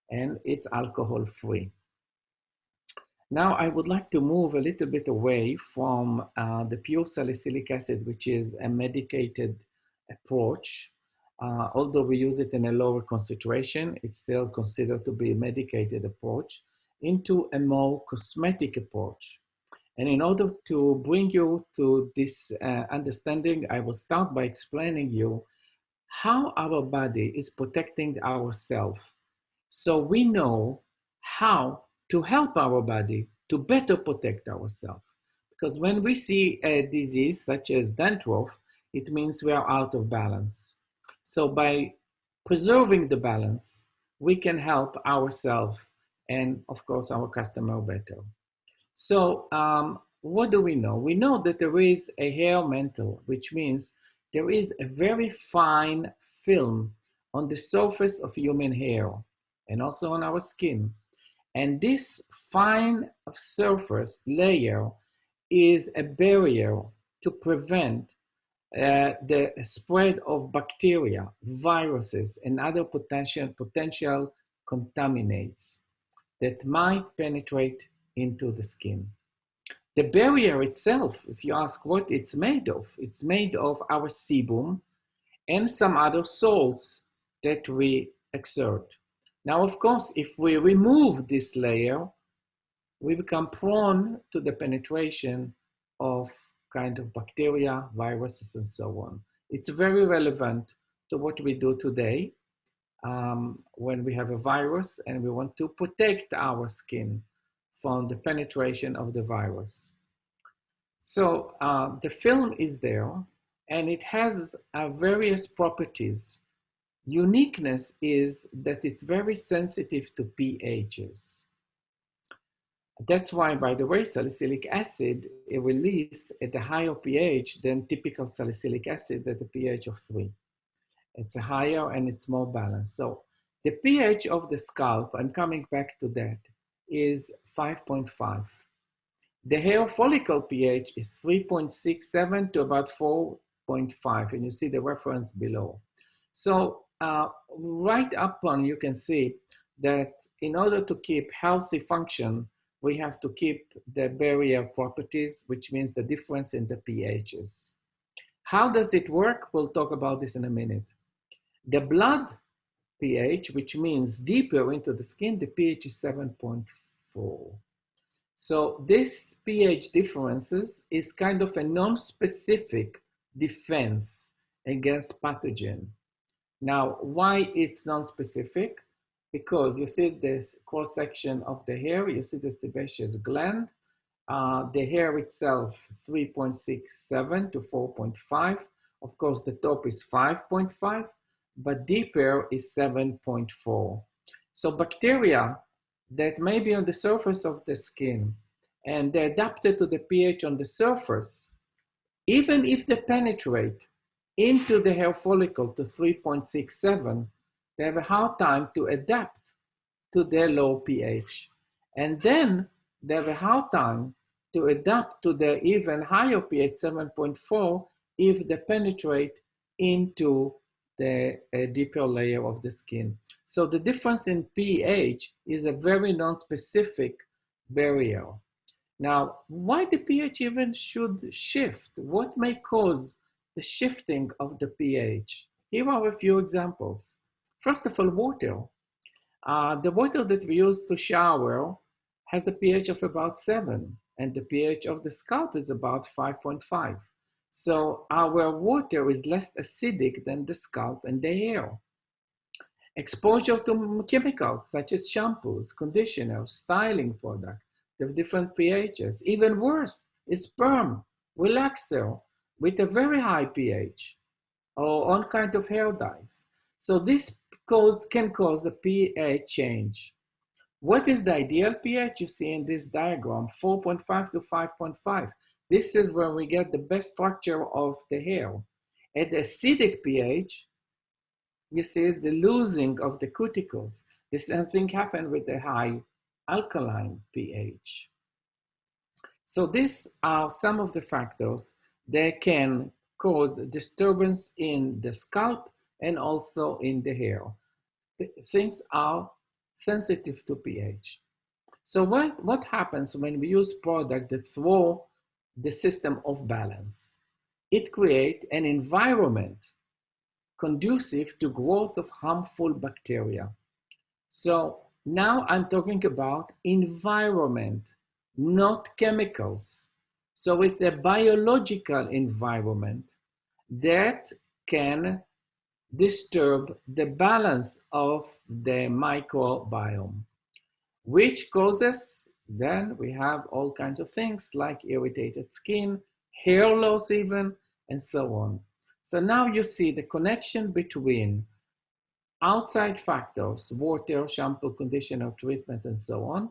and it's alcohol free. Now I would like to move a little bit away from the pure salicylic acid, which is a medicated approach. Although we use it in a lower concentration, it's still considered to be a medicated approach, into a more cosmetic approach. And in order to bring you to this understanding, I will start by explaining you how our body is protecting ourselves. So we know how to help our body to better protect ourselves. Because when we see a disease such as dandruff, it means we are out of balance. So by preserving the balance, we can help ourselves and, of course, our customer better. So what do we know? We know that there is a hair mantle, which means there is a very fine film on the surface of human hair and also on our skin. And this fine surface layer is a barrier to prevent the spread of bacteria, viruses, and other potential contaminants that might penetrate into the skin. The barrier itself, if you ask what it's made of our sebum and some other salts that we exert. Now, of course, if we remove this layer, we become prone to the penetration of kind of bacteria, viruses, and so on. It's very relevant to what we do today when we have a virus and we want to protect our skin from the penetration of the virus. So the film is there and it has various properties. Uniqueness is that it's very sensitive to pHs. That's why, by the way, salicylic acid is released at a higher pH than typical salicylic acid at a pH of 3. It's a higher and it's more balanced. So the pH of the scalp, I'm coming back to that, is 5.5. The hair follicle pH is 3.67 to about 4.5, and you see the reference below. So right up on, you can see that in order to keep healthy function, we have to keep the barrier properties, which means the difference in the pHs. How does it work? We'll talk about this in a minute. The blood pH, which means deeper into the skin, the pH is 7.4. So this pH differences is kind of a non-specific defense against pathogen. Now, why it's non-specific? Because you see this cross-section of the hair, you see the sebaceous gland, the hair itself 3.67 to 4.5. Of course, the top is 5.5, but deeper is 7.4. So bacteria that may be on the surface of the skin and they're adapted to the pH on the surface, even if they penetrate into the hair follicle to 3.67, they have a hard time to adapt to their low pH. And then they have a hard time to adapt to their even higher pH, 7.4, if they penetrate into the deeper layer of the skin. So the difference in pH is a very non-specific barrier. Now, why the pH even should shift? What may cause the shifting of the pH? Here are a few examples. First of all, water. The water that we use to shower has a pH of about 7, and the pH of the scalp is about 5.5. So our water is less acidic than the scalp and the hair. Exposure to chemicals such as shampoos, conditioners, styling products, they have different pHs. Even worse is sperm, relaxer with a very high pH, or all kinds of hair dyes. So this can cause the pH change. What is the ideal pH? You see in this diagram, 4.5 to 5.5. This is where we get the best structure of the hair. At the acidic pH, you see the losing of the cuticles. The same thing happened with the high alkaline pH. So these are some of the factors that can cause disturbance in the scalp and also in the hair. Things are sensitive to pH. So what happens when we use product that throw the system off balance? It creates an environment conducive to growth of harmful bacteria. So now I'm talking about environment, not chemicals. So it's a biological environment that can disturb the balance of the microbiome, which causes, then we have all kinds of things like irritated skin, hair loss even, and so on. So now you see the connection between outside factors, water, shampoo, conditioner, treatment, and so on.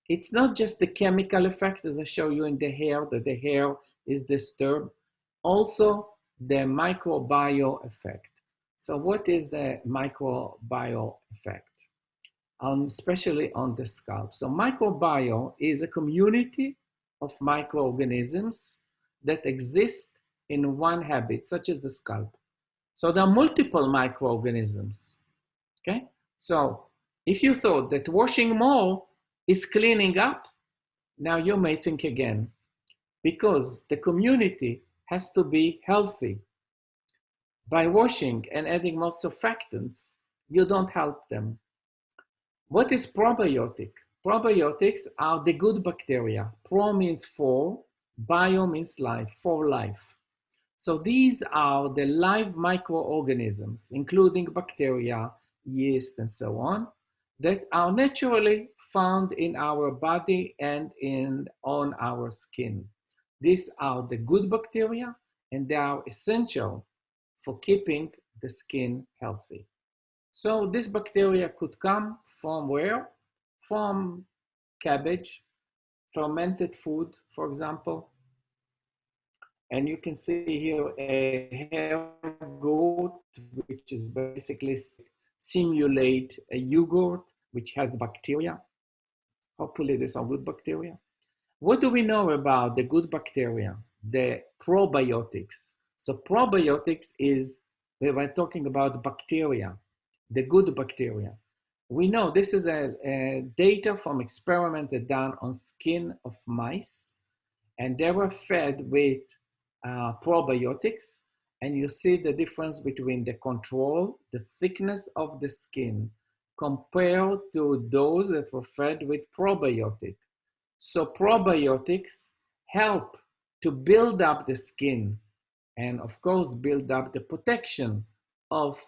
It's not just the chemical effect, as I show you in the hair, that the hair is disturbed, also the microbiome effect. So what is the microbiome effect? Especially on the scalp. So microbiome is a community of microorganisms that exist in one habit, such as the scalp. So there are multiple microorganisms. Okay, so if you thought that washing more is cleaning up, now you may think again, because the community has to be healthy. By washing and adding more surfactants, you don't help them. What is probiotic? Probiotics are the good bacteria. Pro means for, bio means life, for life. So these are the live microorganisms, including bacteria, yeast, and so on, that are naturally found in our body and on our skin. These are the good bacteria, and they are essential for keeping the skin healthy. So this bacteria could come from where? From cabbage, fermented food, for example. And you can see here a hair growth, which is basically simulate a yogurt, which has bacteria. Hopefully these are good bacteria. What do we know about the good bacteria? The probiotics. So probiotics is, we were talking about bacteria, the good bacteria. We know this is a data from experiments done on skin of mice, and they were fed with probiotics, and you see the difference between the control, the thickness of the skin, compared to those that were fed with probiotic. So probiotics help to build up the skin and, of course, build up the protection of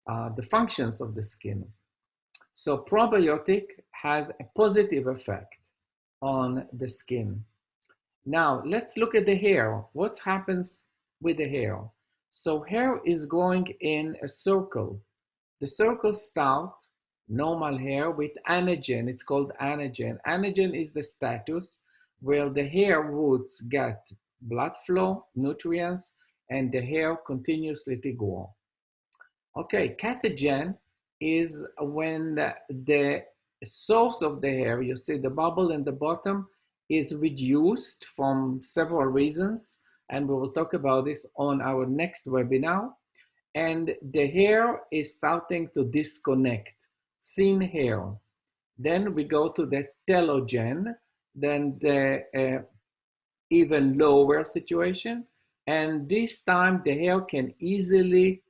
the functions of the skin. So probiotic has a positive effect on the skin. Now, let's look at the hair. What happens with the hair? So hair is going in a circle. The circle starts normal hair with anagen. It's called anagen. Anagen is the status where the hair roots get blood flow, nutrients, and the hair continuously to grow. Okay, catagen is when the source of the hair, you see the bubble in the bottom, is reduced from several reasons, and we will talk about this on our next webinar. And the hair is starting to disconnect, thin hair. Then we go to the telogen, then the even lower situation, and this time the hair can easily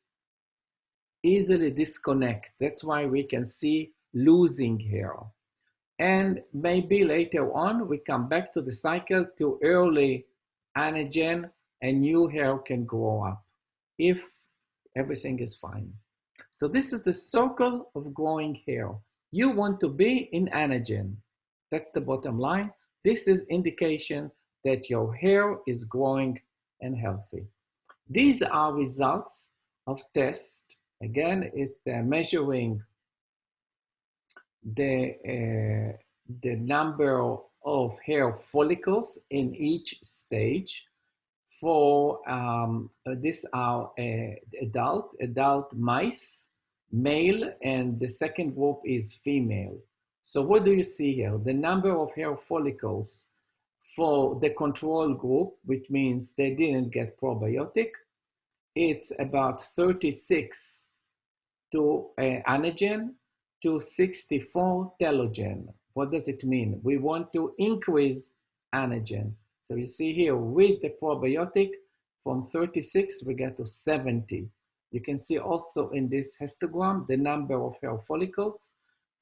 disconnect. That's why we can see losing hair. And maybe later on, we come back to the cycle to early anagen and new hair can grow up if everything is fine. So this is the circle of growing hair. You want to be in anagen. That's the bottom line. This is indication that your hair is growing and healthy. These are results of tests. Again, it's measuring the number of hair follicles in each stage. For these are adult mice, male, and the second group is female. So what do you see here? The number of hair follicles for the control group, which means they didn't get probiotic, it's about 36 to anagen, to 64 telogen. What does it mean? We want to increase anagen. So you see here with the probiotic, from 36 we get to 70. You can see also in this histogram the number of hair follicles.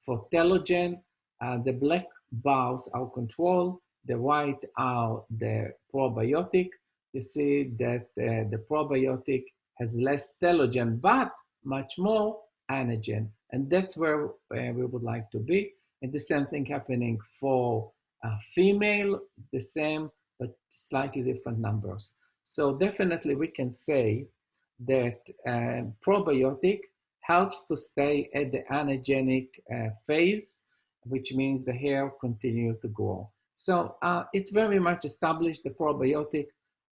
For telogen, the black bars are control, the white are the probiotic. You see that the probiotic has less telogen, but much more anagen. And that's where we would like to be. And the same thing happening for female, the same, but slightly different numbers. So definitely we can say that probiotic helps to stay at the anagenic phase, which means the hair continue to grow. So it's very much established the probiotic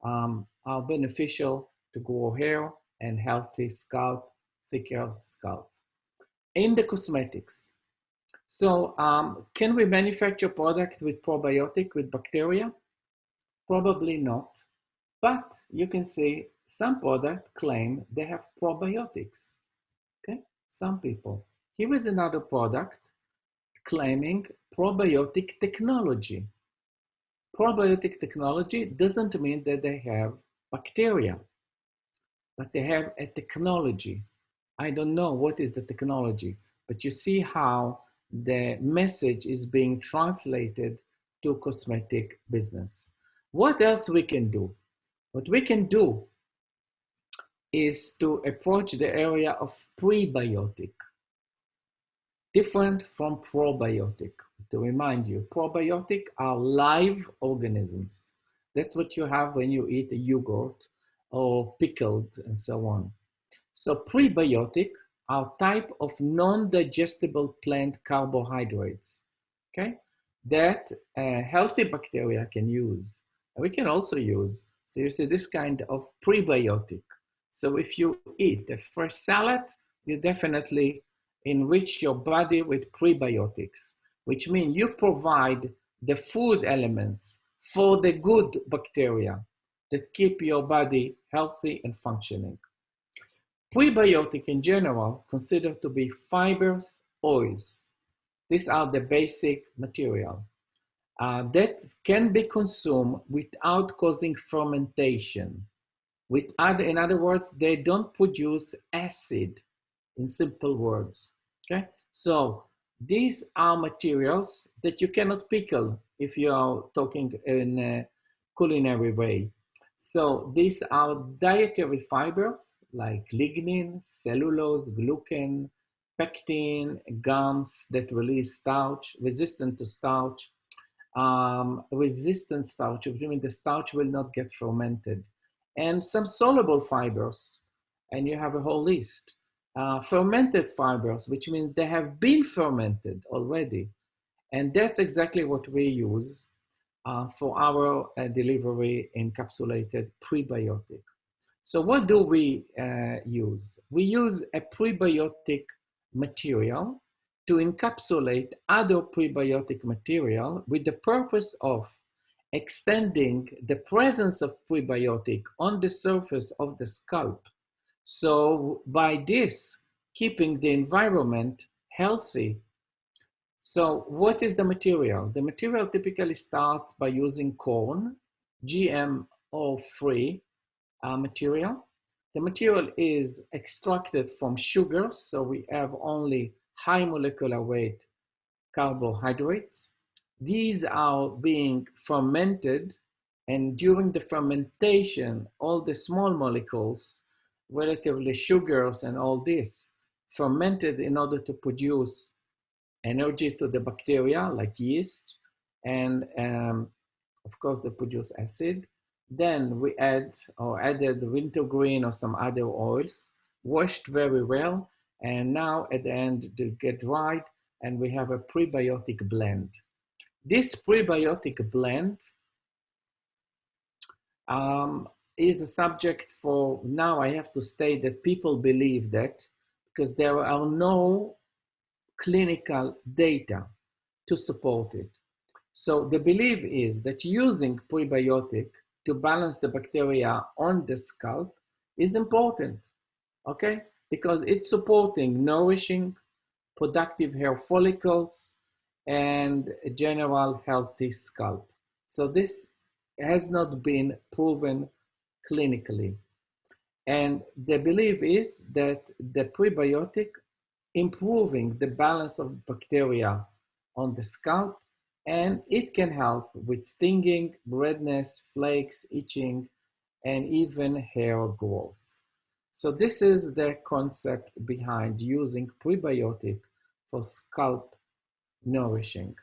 are beneficial to grow hair and healthy scalp, thicker scalp. In the cosmetics, so can we manufacture product with probiotic, with bacteria? Probably not, but you can see some product claim they have probiotics, okay? Some people. Here is another product claiming probiotic technology. Probiotic technology doesn't mean that they have bacteria, but they have a technology. I don't know what is the technology, but you see how the message is being translated to cosmetic business. What else we can do? What we can do is to approach the area of prebiotic, different from probiotic. To remind you, probiotic are live organisms. That's what you have when you eat a yogurt or pickled and so on. So prebiotic are type of non-digestible plant carbohydrates, okay, that healthy bacteria can use. And we can also use, so you see this kind of prebiotic. So if you eat a fresh salad, you definitely enrich your body with prebiotics, which means you provide the food elements for the good bacteria that keep your body healthy and functioning. Prebiotic in general considered to be fibers, oils. These are the basic material that can be consumed without causing fermentation. In other words, they don't produce acid, in simple words. Okay, so these are materials that you cannot pickle if you are talking in a culinary way. So these are dietary fibers like lignin, cellulose, glucan, pectin, gums that release starch, resistant to starch, resistant starch, which means the starch will not get fermented, and some soluble fibers, and you have a whole list. Fermented fibers, which means they have been fermented already, and that's exactly what we use for our delivery encapsulated prebiotic. So what do we use? We use a prebiotic material to encapsulate other prebiotic material with the purpose of extending the presence of prebiotic on the surface of the scalp. So by this, keeping the environment healthy. So what is the material? The material typically starts by using corn, GMO-free material. The material is extracted from sugars, so we have only high molecular weight carbohydrates. These are being fermented, and during the fermentation, all the small molecules, relatively sugars and all this, fermented in order to produce energy to the bacteria like yeast, and of course they produce acid. Then we added wintergreen or some other oils, washed very well, and now at the end they get dried, and we have a prebiotic blend. This prebiotic blend is a subject for, now I have to state that people believe that because there are no clinical data to support it. So the belief is that using prebiotic to balance the bacteria on the scalp is important, okay? Because it's supporting nourishing, productive hair follicles, and a general healthy scalp. So this has not been proven clinically. And the belief is that the prebiotic improving the balance of bacteria on the scalp, and it can help with stinging, redness, flakes, itching, and even hair growth. So this is the concept behind using prebiotic for scalp nourishing.